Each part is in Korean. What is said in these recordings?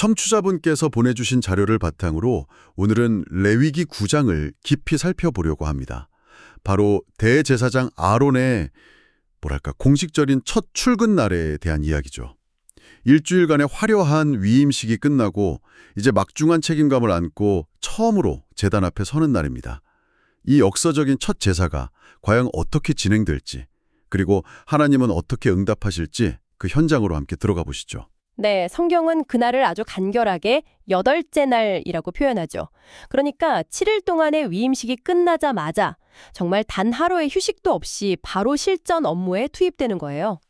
청취자분께서 보내주신 자료를 바탕으로 오늘은 레위기 9장을 깊이 살펴보려고 합니다. 바로 대제사장 아론의 공식적인 첫 출근 날에 대한 이야기죠. 일주일간의 화려한 위임식이 끝나고 이제 막중한 책임감을 안고 처음으로 제단 앞에 서는 날입니다. 이 역사적인 첫 제사가 과연 어떻게 진행될지, 그리고 하나님은 어떻게 응답하실지 그 현장으로 함께 들어가 보시죠. 네, 성경은 그날을 아주 간결하게 여덟째 날이라고 표현하죠. 그러니까 7일 동안의 위임식이 끝나자마자 정말 단 하루의 휴식도 없이 바로 실전 업무에 투입되는 거예요.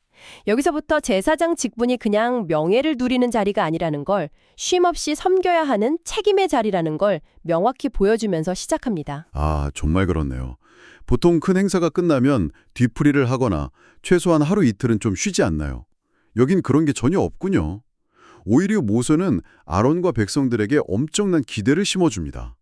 여기서부터 제사장 직분이 그냥 명예를 누리는 자리가 아니라는 걸, 쉼없이 섬겨야 하는 책임의 자리라는 걸 명확히 보여주면서 시작합니다. 아, 정말 그렇네요. 보통 큰 행사가 끝나면 뒤풀이를 하거나 최소한 하루 이틀은 좀 쉬지 않나요? 여긴 그런 게 전혀 없군요. 오히려 모세는 아론과 백성들에게 엄청난 기대를 심어줍니다.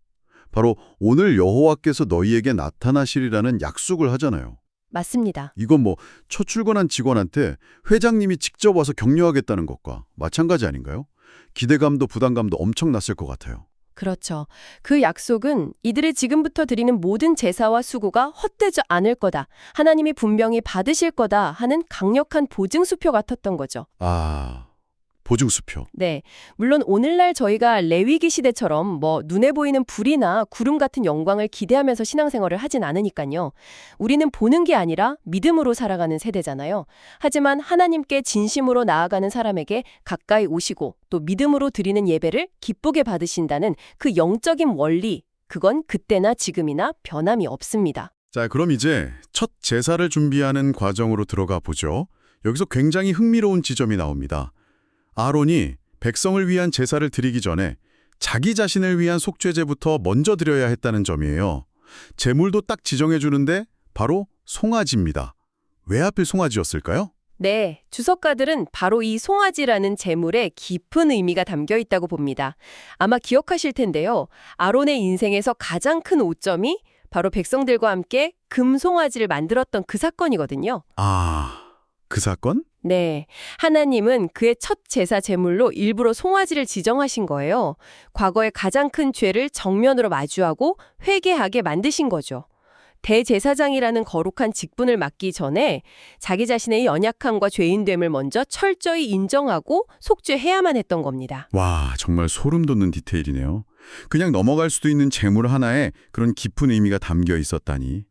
바로 오늘 여호와께서 너희에게 나타나시리라는 약속을 하잖아요. 맞습니다. 이건 첫 출근한 직원한테 회장님이 직접 와서 격려하겠다는 것과 마찬가지 아닌가요? 기대감도 부담감도 엄청났을 것 같아요. 그렇죠. 그 약속은 이들의 지금부터 드리는 모든 제사와 수고가 헛되지 않을 거다, 하나님이 분명히 받으실 거다 하는 강력한 보증수표 같았던 거죠. 아, 보증수표. 네, 물론 오늘날 저희가 레위기 시대처럼 눈에 보이는 불이나 구름 같은 영광을 기대하면서 신앙생활을 하진 않으니까요. 우리는 보는 게 아니라 믿음으로 살아가는 세대잖아요. 하지만 하나님께 진심으로 나아가는 사람에게 가까이 오시고 또 믿음으로 드리는 예배를 기쁘게 받으신다는 그 영적인 원리, 그건 그때나 지금이나 변함이 없습니다. 자, 그럼 이제 첫 제사를 준비하는 과정으로 들어가 보죠. 여기서 굉장히 흥미로운 지점이 나옵니다. 아론이 백성을 위한 제사를 드리기 전에 자기 자신을 위한 속죄제부터 먼저 드려야 했다는 점이에요. 제물도 딱 지정해 주는데 바로 송아지입니다. 왜 하필 송아지였을까요? 네, 주석가들은 바로 이 송아지라는 제물에 깊은 의미가 담겨 있다고 봅니다. 아마 기억하실 텐데요. 아론의 인생에서 가장 큰 오점이 바로 백성들과 함께 금송아지를 만들었던 그 사건이거든요. 아, 그 사건? 네, 하나님은 그의 첫 제사 제물로 일부러 송아지를 지정하신 거예요. 과거의 가장 큰 죄를 정면으로 마주하고 회개하게 만드신 거죠. 대제사장이라는 거룩한 직분을 맡기 전에 자기 자신의 연약함과 죄인됨을 먼저 철저히 인정하고 속죄해야만 했던 겁니다. 와, 정말 소름 돋는 디테일이네요. 그냥 넘어갈 수도 있는 제물 하나에 그런 깊은 의미가 담겨 있었다니.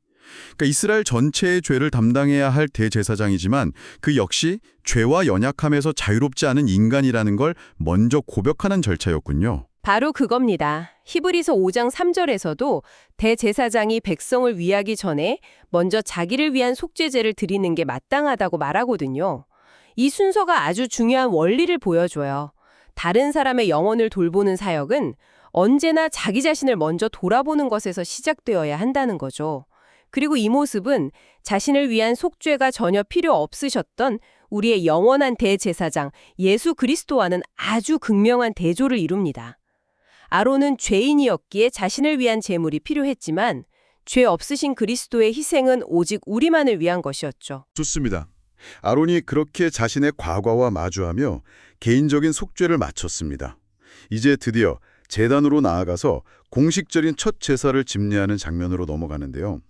그러니까 이스라엘 전체의 죄를 담당해야 할 대제사장이지만 그 역시 죄와 연약함에서 자유롭지 않은 인간이라는 걸 먼저 고백하는 절차였군요. 바로 그겁니다. 히브리서 5장 3절에서도 대제사장이 백성을 위하기 전에 먼저 자기를 위한 속죄제를 드리는 게 마땅하다고 말하거든요. 이 순서가 아주 중요한 원리를 보여줘요. 다른 사람의 영혼을 돌보는 사역은 언제나 자기 자신을 먼저 돌아보는 것에서 시작되어야 한다는 거죠. 그리고 이 모습은 자신을 위한 속죄가 전혀 필요 없으셨던 우리의 영원한 대제사장 예수 그리스도와는 아주 극명한 대조를 이룹니다. 아론은 죄인이었기에 자신을 위한 제물이 필요했지만 죄 없으신 그리스도의 희생은 오직 우리만을 위한 것이었죠. 좋습니다. 아론이 그렇게 자신의 과거와 마주하며 개인적인 속죄를 마쳤습니다. 이제 드디어 제단으로 나아가서 공식적인 첫 제사를 집례하는 장면으로 넘어가는데요.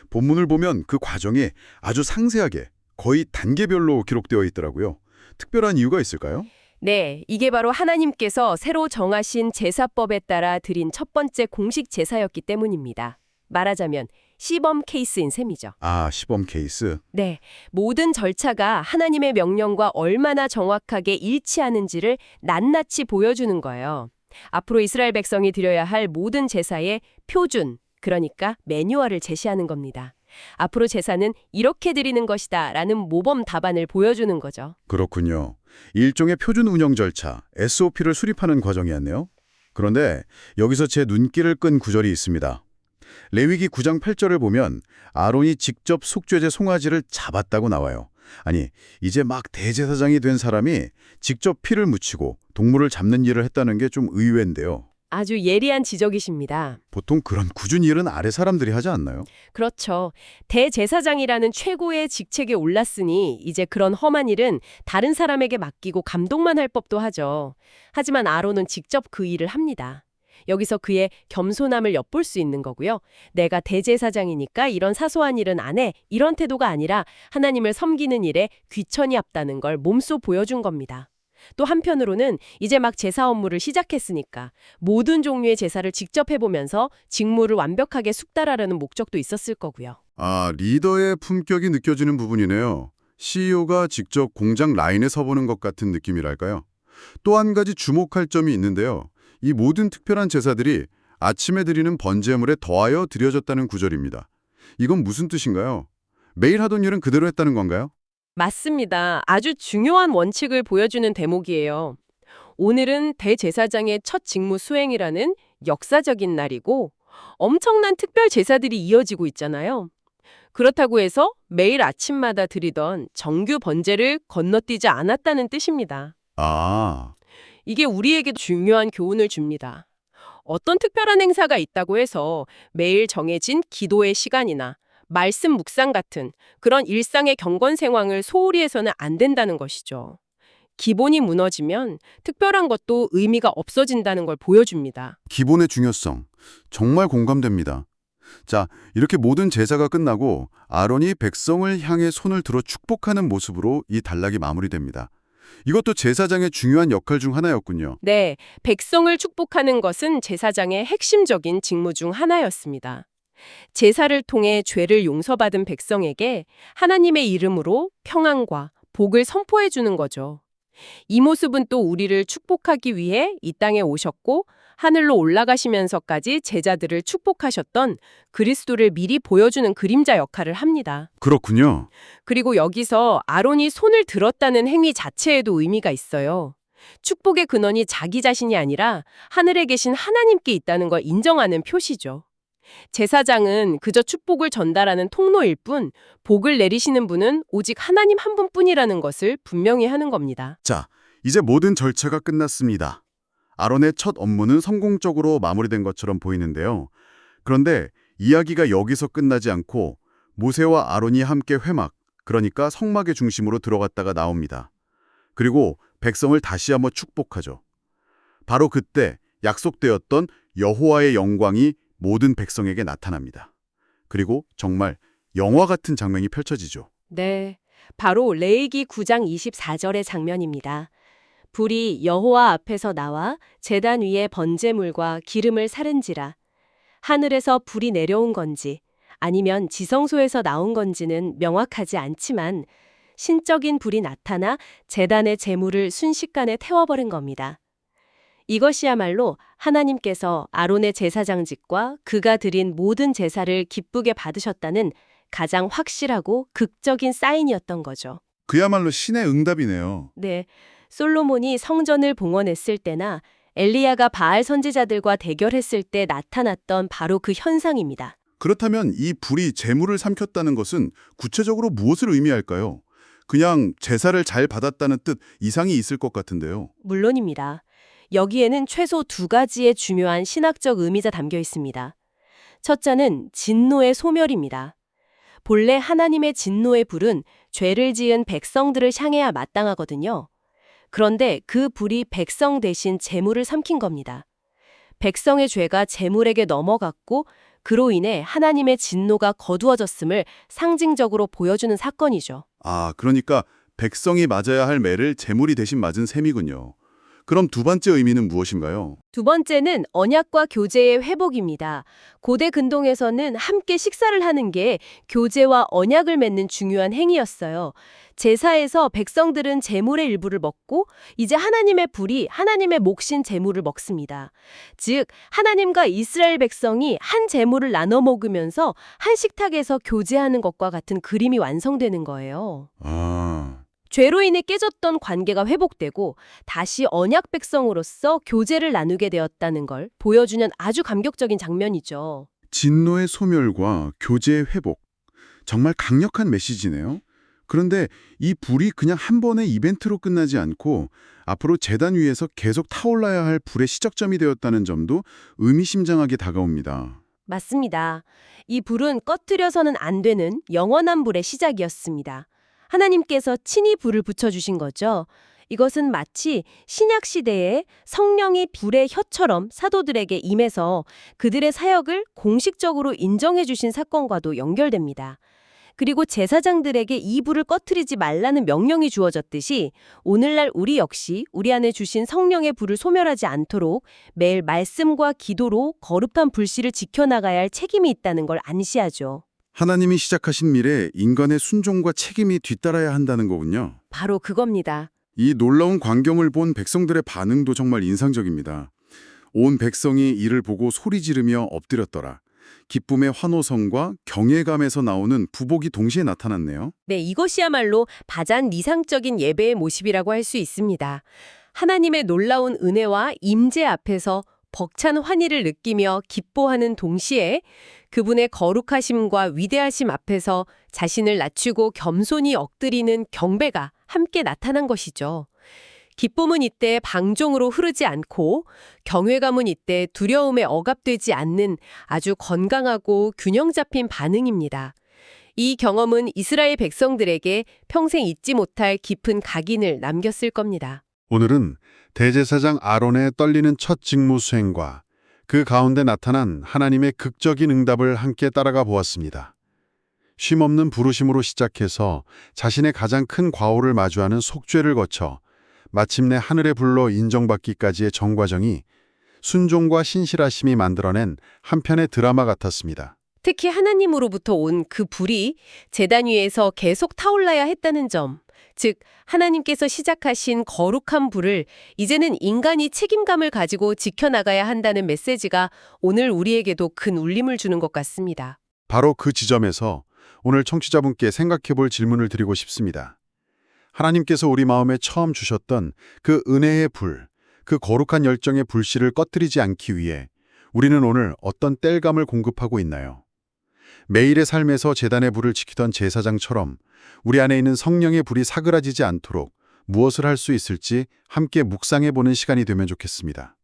본문을 보면 그 과정이 아주 상세하게 거의 단계별로 기록되어 있더라고요. 특별한 이유가 있을까요? 네, 이게 바로 하나님께서 새로 정하신 제사법에 따라 드린 첫 번째 공식 제사였기 때문입니다. 말하자면 시범 케이스인 셈이죠. 아, 시범 케이스. 네, 모든 절차가 하나님의 명령과 얼마나 정확하게 일치하는지를 낱낱이 보여주는 거예요. 앞으로 이스라엘 백성이 드려야 할 모든 제사의 표준, 그러니까 매뉴얼을 제시하는 겁니다. 앞으로 제사는 이렇게 드리는 것이다 라는 모범 답안을 보여주는 거죠. 그렇군요. 일종의 표준 운영 절차, SOP를 수립하는 과정이었네요. 그런데 여기서 제 눈길을 끈 구절이 있습니다. 레위기 9장 8절을 보면 아론이 직접 속죄제 송아지를 잡았다고 나와요. 아니, 이제 막 대제사장이 된 사람이 직접 피를 묻히고 동물을 잡는 일을 했다는 게 좀 의외인데요. 아주 예리한 지적이십니다. 보통 그런 굳은 일은 아래 사람들이 하지 않나요? 그렇죠. 대제사장이라는 최고의 직책에 올랐으니 이제 그런 험한 일은 다른 사람에게 맡기고 감독만 할 법도 하죠. 하지만 아론은 직접 그 일을 합니다. 여기서 그의 겸손함을 엿볼 수 있는 거고요. 내가 대제사장이니까 이런 사소한 일은 안 해. 이런 태도가 아니라 하나님을 섬기는 일에 귀천이 앞다는 걸 몸소 보여준 겁니다. 또 한편으로는 이제 막 제사 업무를 시작했으니까 모든 종류의 제사를 직접 해보면서 직무를 완벽하게 숙달하려는 목적도 있었을 거고요. 아, 리더의 품격이 느껴지는 부분이네요. CEO가 직접 공장 라인에 서보는 것 같은 느낌이랄까요? 또 한 가지 주목할 점이 있는데요. 이 모든 특별한 제사들이 아침에 드리는 번제물에 더하여 드려졌다는 구절입니다. 이건 무슨 뜻인가요? 매일 하던 일은 그대로 했다는 건가요? 맞습니다. 아주 중요한 원칙을 보여주는 대목이에요. 오늘은 대제사장의 첫 직무 수행이라는 역사적인 날이고 엄청난 특별 제사들이 이어지고 있잖아요. 그렇다고 해서 매일 아침마다 드리던 정규 번제를 건너뛰지 않았다는 뜻입니다. 아, 이게 우리에게 중요한 교훈을 줍니다. 어떤 특별한 행사가 있다고 해서 매일 정해진 기도의 시간이나 말씀 묵상 같은 그런 일상의 경건 생활을 소홀히 해서는 안 된다는 것이죠. 기본이 무너지면 특별한 것도 의미가 없어진다는 걸 보여줍니다. 기본의 중요성. 정말 공감됩니다. 자, 이렇게 모든 제사가 끝나고 아론이 백성을 향해 손을 들어 축복하는 모습으로 이 단락이 마무리됩니다. 이것도 제사장의 중요한 역할 중 하나였군요. 네, 백성을 축복하는 것은 제사장의 핵심적인 직무 중 하나였습니다. 제사를 통해 죄를 용서받은 백성에게 하나님의 이름으로 평안과 복을 선포해 주는 거죠. 이 모습은 또 우리를 축복하기 위해 이 땅에 오셨고 하늘로 올라가시면서까지 제자들을 축복하셨던 그리스도를 미리 보여주는 그림자 역할을 합니다. 그렇군요. 그리고 여기서 아론이 손을 들었다는 행위 자체에도 의미가 있어요. 축복의 근원이 자기 자신이 아니라 하늘에 계신 하나님께 있다는 걸 인정하는 표시죠. 제사장은 그저 축복을 전달하는 통로일 뿐 복을 내리시는 분은 오직 하나님 한 분뿐이라는 것을 분명히 하는 겁니다. 자, 이제 모든 절차가 끝났습니다. 아론의 첫 업무는 성공적으로 마무리된 것처럼 보이는데요. 그런데 이야기가 여기서 끝나지 않고 모세와 아론이 함께 회막, 그러니까 성막의 중심으로 들어갔다가 나옵니다. 그리고 백성을 다시 한번 축복하죠. 바로 그때 약속되었던 여호와의 영광이 모든 백성에게 나타납니다. 그리고 정말 영화 같은 장면이 펼쳐지죠. 네, 바로 레위기 9장 24절의 장면입니다. 불이 여호와 앞에서 나와 제단 위에 번제물과 기름을 사른지라. 하늘에서 불이 내려온 건지 아니면 지성소에서 나온 건지는 명확하지 않지만 신적인 불이 나타나 제단의 제물을 순식간에 태워버린 겁니다. 이것이야말로 하나님께서 아론의 제사장직과 그가 드린 모든 제사를 기쁘게 받으셨다는 가장 확실하고 극적인 사인이었던 거죠. 그야말로 신의 응답이네요. 네, 솔로몬이 성전을 봉헌했을 때나 엘리야가 바알 선지자들과 대결했을 때 나타났던 바로 그 현상입니다. 그렇다면 이 불이 재물을 삼켰다는 것은 구체적으로 무엇을 의미할까요? 그냥 제사를 잘 받았다는 뜻 이상이 있을 것 같은데요. 물론입니다. 여기에는 최소 두 가지의 중요한 신학적 의미가 담겨 있습니다. 첫째는 진노의 소멸입니다. 본래 하나님의 진노의 불은 죄를 지은 백성들을 향해야 마땅하거든요. 그런데 그 불이 백성 대신 재물을 삼킨 겁니다. 백성의 죄가 재물에게 넘어갔고 그로 인해 하나님의 진노가 거두어졌음을 상징적으로 보여주는 사건이죠. 아, 그러니까 백성이 맞아야 할 매를 재물이 대신 맞은 셈이군요. 그럼 두 번째 의미는 무엇인가요? 두 번째는 언약과 교제의 회복입니다. 고대 근동에서는 함께 식사를 하는 게 교제와 언약을 맺는 중요한 행위였어요. 제사에서 백성들은 제물의 일부를 먹고 이제 하나님의 불이 하나님의 몫인 제물을 먹습니다. 즉 하나님과 이스라엘 백성이 한 제물을 나눠 먹으면서 한 식탁에서 교제하는 것과 같은 그림이 완성되는 거예요. 아, 죄로 인해 깨졌던 관계가 회복되고 다시 언약 백성으로서 교제를 나누게 되었다는 걸 보여주는 아주 감격적인 장면이죠. 진노의 소멸과 교제의 회복. 정말 강력한 메시지네요. 그런데 이 불이 그냥 한 번의 이벤트로 끝나지 않고 앞으로 제단 위에서 계속 타올라야 할 불의 시작점이 되었다는 점도 의미심장하게 다가옵니다. 맞습니다. 이 불은 꺼뜨려서는 안 되는 영원한 불의 시작이었습니다. 하나님께서 친히 불을 붙여주신 거죠. 이것은 마치 신약 시대에 성령이 불의 혀처럼 사도들에게 임해서 그들의 사역을 공식적으로 인정해 주신 사건과도 연결됩니다. 그리고 제사장들에게 이 불을 꺼뜨리지 말라는 명령이 주어졌듯이 오늘날 우리 역시 우리 안에 주신 성령의 불을 소멸하지 않도록 매일 말씀과 기도로 거룩한 불씨를 지켜나가야 할 책임이 있다는 걸 안시하죠. 하나님이 시작하신 일에 인간의 순종과 책임이 뒤따라야 한다는 거군요. 바로 그겁니다. 이 놀라운 광경을 본 백성들의 반응도 정말 인상적입니다. 온 백성이 이를 보고 소리 지르며 엎드렸더라. 기쁨의 환호성과 경외감에서 나오는 부복이 동시에 나타났네요. 네, 이것이야말로 바잔이상적인 예배의 모습이라고 할 수 있습니다. 하나님의 놀라운 은혜와 임재 앞에서 벅찬 환희를 느끼며 기뻐하는 동시에 그분의 거룩하심과 위대하심 앞에서 자신을 낮추고 겸손히 엎드리는 경배가 함께 나타난 것이죠. 기쁨은 이때 방종으로 흐르지 않고 경외감은 이때 두려움에 억압되지 않는 아주 건강하고 균형 잡힌 반응입니다. 이 경험은 이스라엘 백성들에게 평생 잊지 못할 깊은 각인을 남겼을 겁니다. 오늘은 대제사장 아론의 떨리는 첫 직무 수행과 그 가운데 나타난 하나님의 극적인 응답을 함께 따라가 보았습니다. 쉼없는 부르심으로 시작해서 자신의 가장 큰 과오를 마주하는 속죄를 거쳐 마침내 하늘의 불로 인정받기까지의 정과정이 순종과 신실하심이 만들어낸 한편의 드라마 같았습니다. 특히 하나님으로부터 온 그 불이 제단 위에서 계속 타올라야 했다는 점, 즉 하나님께서 시작하신 거룩한 불을 이제는 인간이 책임감을 가지고 지켜나가야 한다는 메시지가 오늘 우리에게도 큰 울림을 주는 것 같습니다. 바로 그 지점에서 오늘 청취자분께 생각해 볼 질문을 드리고 싶습니다. 하나님께서 우리 마음에 처음 주셨던 그 은혜의 불, 그 거룩한 열정의 불씨를 꺼뜨리지 않기 위해 우리는 오늘 어떤 땔감을 공급하고 있나요? 매일의 삶에서 제단의 불을 지키던 제사장처럼 우리 안에 있는 성령의 불이 사그라지지 않도록 무엇을 할 수 있을지 함께 묵상해 보는 시간이 되면 좋겠습니다.